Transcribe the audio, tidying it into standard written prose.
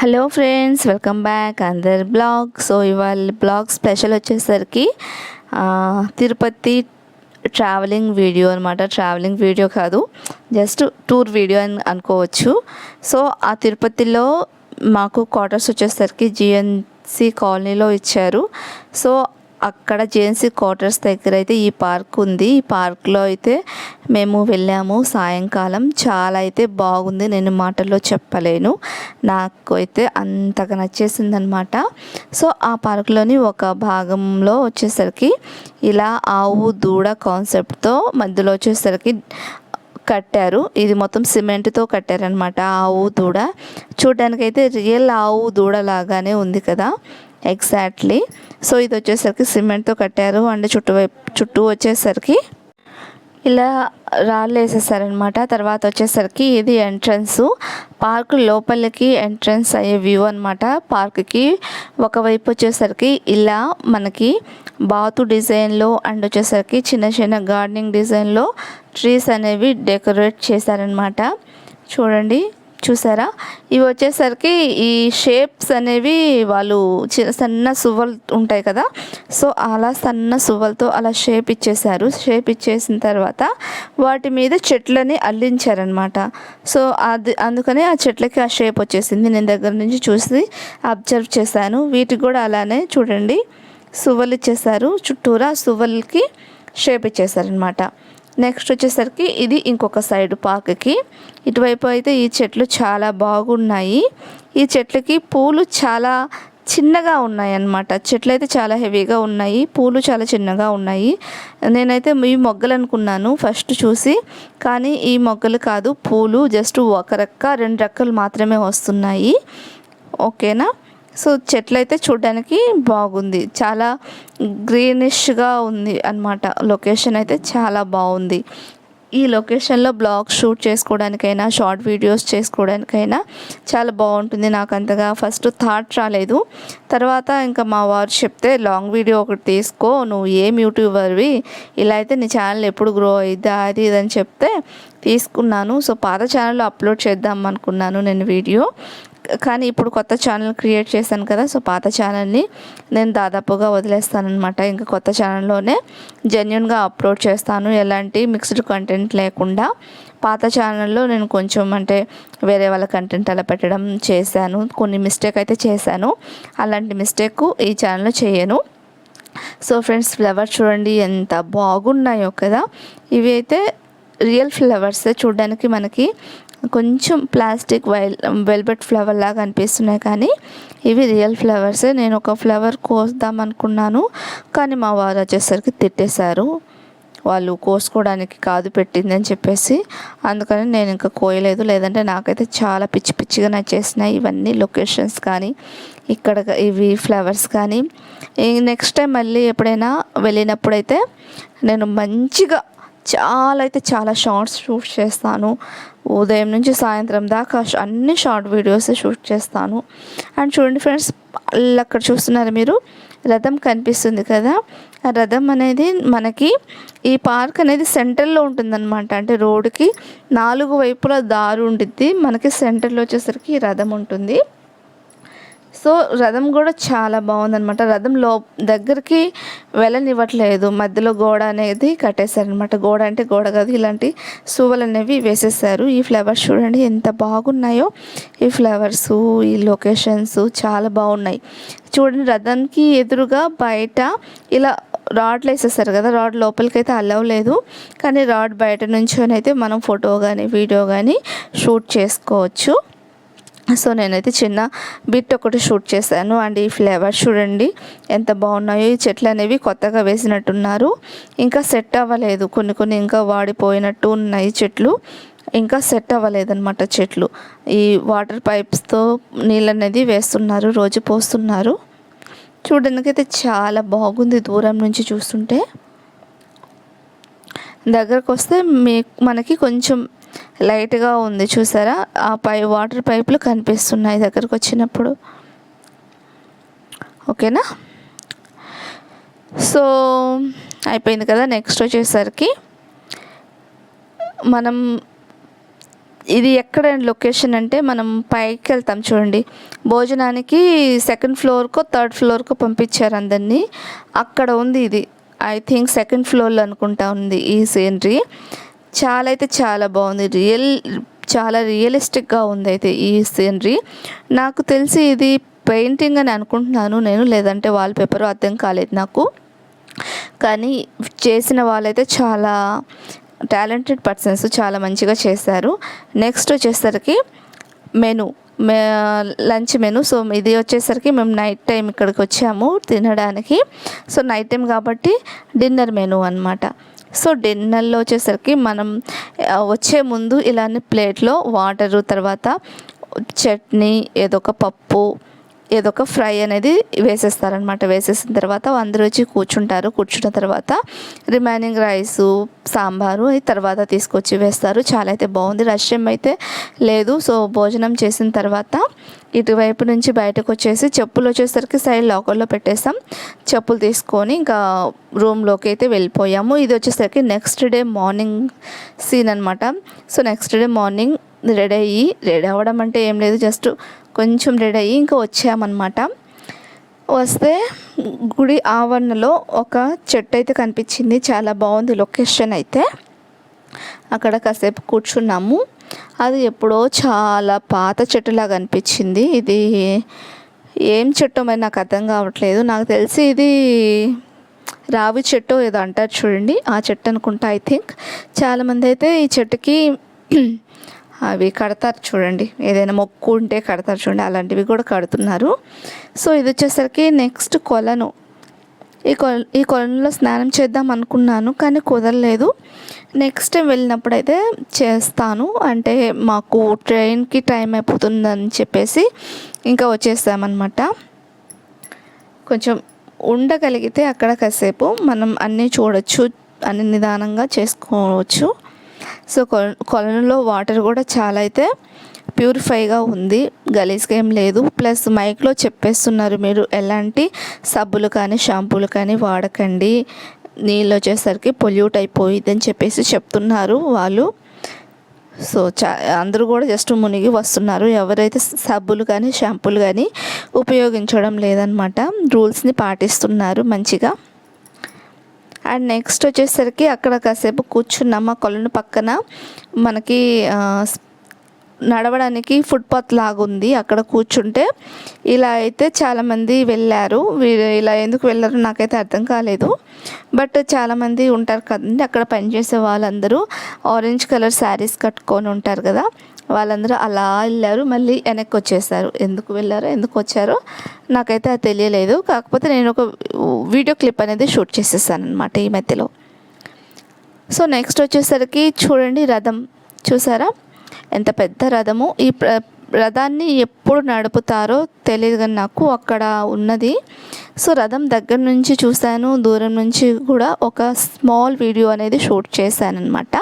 Hello friends, welcome back అందర్ blog. So ఇవాళ blog special వచ్చేసరికి తిరుపతి ట్రావెలింగ్ వీడియో అనమాట. ట్రావెలింగ్ వీడియో కాదు, జస్ట్ టూర్ వీడియో అని అనుకోవచ్చు. సో ఆ తిరుపతిలో మాకు క్వార్టర్స్ వచ్చేసరికి జిఎన్సి కాలనీలో ఇచ్చారు. సో అక్కడ జేఎన్సీ క్వార్టర్స్ దగ్గర అయితే ఈ పార్క్ ఉంది. ఈ పార్క్లో అయితే మేము వెళ్ళాము సాయంకాలం. చాలా అయితే బాగుంది, నేను మాటల్లో చెప్పలేను. నాకు అయితే అంతగా నచ్చేసిందనమాట. సో ఆ పార్క్లోని ఒక భాగంలో వచ్చేసరికి ఇలా ఆవు దూడ కాన్సెప్ట్తో మధ్యలో వచ్చేసరికి కట్టారు. ఇది మొత్తం సిమెంట్తో కట్టారనమాట. ఆవు దూడ చూడడానికైతే రియల్ ఆవు దూడ లాగానే ఉంది కదా, ఎగ్జాక్ట్లీ. సో ఇది వచ్చేసరికి సిమెంట్తో కట్టారు. అండ్ చుట్టూ వచ్చేసరికి ఇలా రాళ్ళు వేసేసారనమాట. తర్వాత వచ్చేసరికి ఇది ఎంట్రన్స్, పార్క్ లోపలికి ఎంట్రన్స్ అయ్యే వ్యూ అనమాట. పార్క్కి ఒకవైపు వచ్చేసరికి ఇలా మనకి బాతు డిజైన్లో అండ్ వచ్చేసరికి చిన్న చిన్న గార్డెనింగ్ డిజైన్లో ట్రీస్ అనేవి డెకరేట్ చేశారనమాట. చూడండి, చూసారా? ఇవి వచ్చేసరికి ఈ షేప్స్ అనేవి వాళ్ళు సన్న సువ్వలు ఉంటాయి కదా, సో అలా సన్న సువ్వలతో అలా షేప్ ఇచ్చేసారు. షేప్ ఇచ్చేసిన తర్వాత వాటి మీద చెట్లని అల్లించారనమాట. సో అందుకనే ఆ చెట్లకి ఆ షేప్ వచ్చేసింది. నేను దగ్గర నుంచి చూసి అబ్జర్వ్ చేశాను. వీటికి కూడా అలానే చూడండి, సువ్వలు ఇచ్చేసారు. చుట్టూరా సువ్వలకి షేప్ ఇచ్చేసారనమాట. నెక్స్ట్ వచ్చేసరికి ఇది ఇంకొక సైడ్ పార్క్కి ఇటువైపు అయితే ఈ చెట్లు చాలా బాగున్నాయి. ఈ చెట్లకి పూలు చాలా చిన్నగా ఉన్నాయి అన్నమాట. చెట్లు అయితే చాలా హెవీగా ఉన్నాయి, పూలు చాలా చిన్నగా ఉన్నాయి. నేనైతే ఈ మొగ్గలు అనుకున్నాను ఫస్ట్ చూసి, కానీ ఈ మొగ్గలు కాదు, పూలు జస్ట్ ఒక రెక్క రెండు రెక్కలు మాత్రమే వస్తున్నాయి. ఓకేనా? సో చెట్లు అయితే చూడడానికి బాగుంది, చాలా గ్రీనిష్గా ఉంది అన్నమాట. లొకేషన్ అయితే చాలా బాగుంది. ఈ లొకేషన్లో బ్లాగ్ షూట్ చేసుకోవడానికైనా షార్ట్ వీడియోస్ చేసుకోవడానికైనా చాలా బాగుంటుంది. నాకు అంతగా ఫస్ట్ థాట్ రాలేదు. తర్వాత ఇంకా మా వారు చెప్తే లాంగ్ వీడియో ఒకటి తీసుకో, నువ్వు ఏం యూట్యూబర్వి, ఇలా అయితే నీ ఛానల్ ఎప్పుడు గ్రో అయిద్దా అది ఇదని చెప్తే తీసుకున్నాను. సో పాత ఛానల్లో అప్లోడ్ చేద్దాం అనుకున్నాను నేను వీడియో, కానీ ఇప్పుడు కొత్త ఛానల్ క్రియేట్ చేశాను కదా, సో పాత ఛానల్ని నేను దాదాపుగా వదిలేస్తానమాట. ఇంకా కొత్త ఛానల్లోనే జెన్యున్గా అప్లోడ్ చేస్తాను, ఎలాంటి మిక్స్డ్ కంటెంట్ లేకుండా. పాత ఛానల్లో నేను కొంచెం అంటే వేరే వాళ్ళ కంటెంట్ అలా పెట్టడం చేశాను, కొన్ని మిస్టేక్ అయితే చేశాను. అలాంటి మిస్టేక్ ఈ ఛానల్లో చేయను. సో ఫ్రెండ్స్, ఫ్లవర్స్ చూడండి ఎంత బాగున్నాయో కదా. ఇవి అయితే రియల్ ఫ్లవర్సే, చూడడానికి మనకి కొంచెం ప్లాస్టిక్ వెల్వెట్ ఫ్లవర్ లాగా అనిపిస్తున్నాయి, కానీ ఇవి రియల్ ఫ్లవర్సే. నేను ఒక ఫ్లవర్ కోద్దాం అనుకున్నాను, కానీ మా వారు వచ్చేసరికి తిట్టేశారు. వాళ్ళు కోసుకోవడానికి కాదు పెట్టింది అని చెప్పేసి, అందుకని నేను ఇంకా కోయలేదు. లేదంటే నాకైతే చాలా పిచ్చి పిచ్చిగా నచ్చేసినాయి ఇవన్నీ లొకేషన్స్ కానీ ఇక్కడ ఇవి ఫ్లవర్స్ కానీ. నెక్స్ట్ టైం మళ్ళీ ఎప్పుడైనా వెళ్ళినప్పుడైతే నేను మంచిగా చాలా షార్ట్స్ షూట్ చేస్తాను. ఉదయం నుంచి సాయంత్రం దాకా అన్ని షార్ట్ వీడియోస్ షూట్ చేస్తాను. అండ్ చూడండి ఫ్రెండ్స్, అక్కడ చూస్తున్నారు మీరు, రథం కనిపిస్తుంది కదా. ఆ రథం అనేది మనకి ఈ పార్క్ అనేది సెంటర్లో ఉంటుందన్నమాట. అంటే రోడ్డుకి 4 వైపులా దారి ఉంటుంది, మనకి సెంటర్లో వచ్చేసరికి ఈ రథం ఉంటుంది. సో రథం కూడా చాలా బాగుందనమాట. రథం దగ్గరికి వెళ్ళనివ్వట్లేదు, మధ్యలో గోడ అనేది కట్టేశారనమాట. గోడ అంటే గోడ కాదు, ఇలాంటి సువ్వలు అనేవి వేసేసారు. ఈ ఫ్లవర్స్ చూడండి ఎంత బాగున్నాయో. ఈ ఫ్లవర్స్, ఈ లొకేషన్స్ చాలా బాగున్నాయి. చూడండి, రథానికి ఎదురుగా బయట ఇలా రాడ్లు వేసేస్తారు కదా, రాడ్ లోపలికి అయితే అలవ్ లేదు, కానీ రాడ్ బయట నుంచోనైతే మనం ఫోటో కానీ వీడియో కానీ షూట్ చేసుకోవచ్చు. సో నేనైతే చిన్న బిట్ ఒకటి షూట్ చేశాను. అండ్ ఈ ఫ్లేవర్స్ చూడండి ఎంత బాగున్నాయో. ఈ చెట్లు అనేవి కొత్తగా వేసినట్టున్నారు, ఇంకా సెట్ అవ్వలేదు. కొన్ని ఇంకా వాడిపోయినట్టు ఉన్నాయి చెట్లు, ఇంకా సెట్ అవ్వలేదన్నమాట చెట్లు. ఈ వాటర్ పైప్స్తో నీళ్ళు అనేది వేస్తున్నారు, రోజు పోస్తున్నారు. చూడడానికి అయితే చాలా బాగుంది దూరం నుంచి చూస్తుంటే. దగ్గరకు వస్తే మనకి కొంచెం లైట్గా ఉంది, చూసారా? ఆ వాటర్ పైపులు కనిపిస్తున్నాయి దగ్గరకు వచ్చినప్పుడు. ఓకేనా? సో అయిపోయింది కదా. నెక్స్ట్ వచ్చేసరికి మనం ఇది ఎక్కడ లొకేషన్ అంటే మనం పైకి వెళ్తాం చూడండి, భోజనానికి సెకండ్ ఫ్లోర్కో థర్డ్ ఫ్లోర్కో పంపించారు అందరినీ, అక్కడ ఉంది ఇది. ఐ థింక్ సెకండ్ ఫ్లోర్లో అనుకుంటా ఉంది ఈ సీనరీ. చాలా అయితే చాలా బాగుంది, చాలా రియలిస్టిక్గా ఉంది అయితే ఈ సీనరీ. నాకు తెలిసి ఇది పెయింటింగ్ అని అనుకుంటున్నాను నేను, లేదంటే వాల్పేపర్ అర్థం కాలేదు నాకు. కానీ చేసిన వాళ్ళైతే చాలా టాలెంటెడ్ పర్సన్స్, చాలా మంచిగా చేశారు. నెక్స్ట్ వచ్చేసరికి లంచ్ మెను. సో ఇది వచ్చేసరికి మేము నైట్ టైం ఇక్కడికి వచ్చాము తినడానికి. సో నైట్ టైం కాబట్టి డిన్నర్ మెను అనమాట. సో డిన్నర్లో వచ్చేసరికి మనం వచ్చే ముందు ఇలానే ప్లేట్లో వాటరు, తర్వాత చట్నీ, ఏదో ఒక పప్పు, ఏదో ఒక ఫ్రై అనేది వేసేస్తారనమాట. వేసేసిన తర్వాత అందరూ వచ్చి కూర్చున్న తర్వాత రిమైనింగ్ రైసు, సాంబారు అది తర్వాత తీసుకొచ్చి వేస్తారు. చాలా అయితే బాగుంది, రష్యం అయితే లేదు. సో భోజనం చేసిన తర్వాత ఇటువైపు నుంచి బయటకు వచ్చేసి చెప్పులు వచ్చేసరికి సైడ్ లాకర్లో పెట్టేసాం. చెప్పులు తీసుకొని ఇంకా రూమ్లోకి అయితే వెళ్ళిపోయాము. ఇది వచ్చేసరికి నెక్స్ట్ డే మార్నింగ్ సీన్ అనమాట. So next day morning ready అవ్వడం అంటే ఏం లేదు, జస్ట్ కొంచెం రెడీ అయ్యి ఇంకా వచ్చామన్నమాట. వస్తే గుడి ఆవరణలో ఒక చెట్టు అయితే కనిపించింది, చాలా బాగుంది లొకేషన్ అయితే. అక్కడ కాసేపు కూర్చున్నాము. అది ఎప్పుడో చాలా పాత చెట్టులాగా అనిపించింది. ఇది ఏం చెట్టు మరి నాకు అర్థం కావట్లేదు. నాకు తెలిసి ఇది రావి చెట్టు ఏదో అంటారు చూడండి, ఆ చెట్టు అనుకుంటా ఐ థింక్. చాలామంది అయితే ఈ చెట్టుకి అవి కడతారు చూడండి, ఏదైనా మొక్కు ఉంటే కడతారు చూడండి, అలాంటివి కూడా కడుతున్నారు. సో ఇది వచ్చేసరికి నెక్స్ట్ కొలను. ఈ కొలంలో స్నానం చేద్దాం అనుకున్నాను కానీ కుదరలేదు. నెక్స్ట్ టైం వెళ్ళినప్పుడు అయితే చేస్తాను, అంటే మాకు ట్రైన్కి టైం అయిపోతుందని చెప్పేసి ఇంకా వచ్చేసామన్నమాట. కొంచెం ఉండగలిగితే అక్కడ కాసేపు మనం అన్నీ చూడొచ్చు, అన్ని నిదానంగా చేసుకోవచ్చు. సో కొలనులో వాటర్ కూడా చాలా అయితే ప్యూరిఫైగా ఉంది, గలీజ్గా ఏం లేదు. ప్లస్ మైక్లో చెప్పేస్తున్నారు, మీరు ఎలాంటి సబ్బులు కానీ షాంపూలు కానీ వాడకండి, నీళ్ళు వచ్చేసరికి పొల్యూట్ అయిపోయింది అని చెప్పేసి చెప్తున్నారు వాళ్ళు. సో అందరూ కూడా జస్ట్ మునిగి వస్తున్నారు, ఎవరైతే సబ్బులు కానీ షాంపూలు కానీ ఉపయోగించడం లేదనమాట. రూల్స్ని పాటిస్తున్నారు మంచిగా. అండ్ నెక్స్ట్ వచ్చేసరికి అక్కడ కాసేపు కూర్చున్నాము. ఆ కొలను పక్కన మనకి నడవడానికి ఫుట్పాత్ లాగా ఉంది, అక్కడ కూర్చుంటే. ఇలా అయితే చాలామంది వెళ్ళారు. ఇలా ఎందుకు వెళ్ళారో నాకైతే అర్థం కాలేదు, బట్ చాలామంది ఉంటారు కదండి అక్కడ పనిచేసే వాళ్ళందరూ ఆరెంజ్ కలర్ శారీస్ కట్టుకొని ఉంటారు కదా, వాళ్ళందరూ అలా వెళ్ళారు, మళ్ళీ వెనక్కి వచ్చేసారు. ఎందుకు వెళ్ళారో ఎందుకు వచ్చారో నాకైతే అది తెలియలేదు. కాకపోతే నేను ఒక వీడియో క్లిప్ అనేది షూట్ చేసేసాను అనమాట ఈ మధ్యలో. సో నెక్స్ట్ వచ్చేసరికి చూడండి, రథం చూసారా ఎంత పెద్ద రథము. ఈ రథాన్ని ఎప్పుడు నడుపుతారో తెలియదు కానీ నాకు అక్కడ ఉన్నది. సో రథం దగ్గర నుంచి చూశాను, దూరం నుంచి కూడా ఒక స్మాల్ వీడియో అనేది షూట్ చేశాను అనమాట.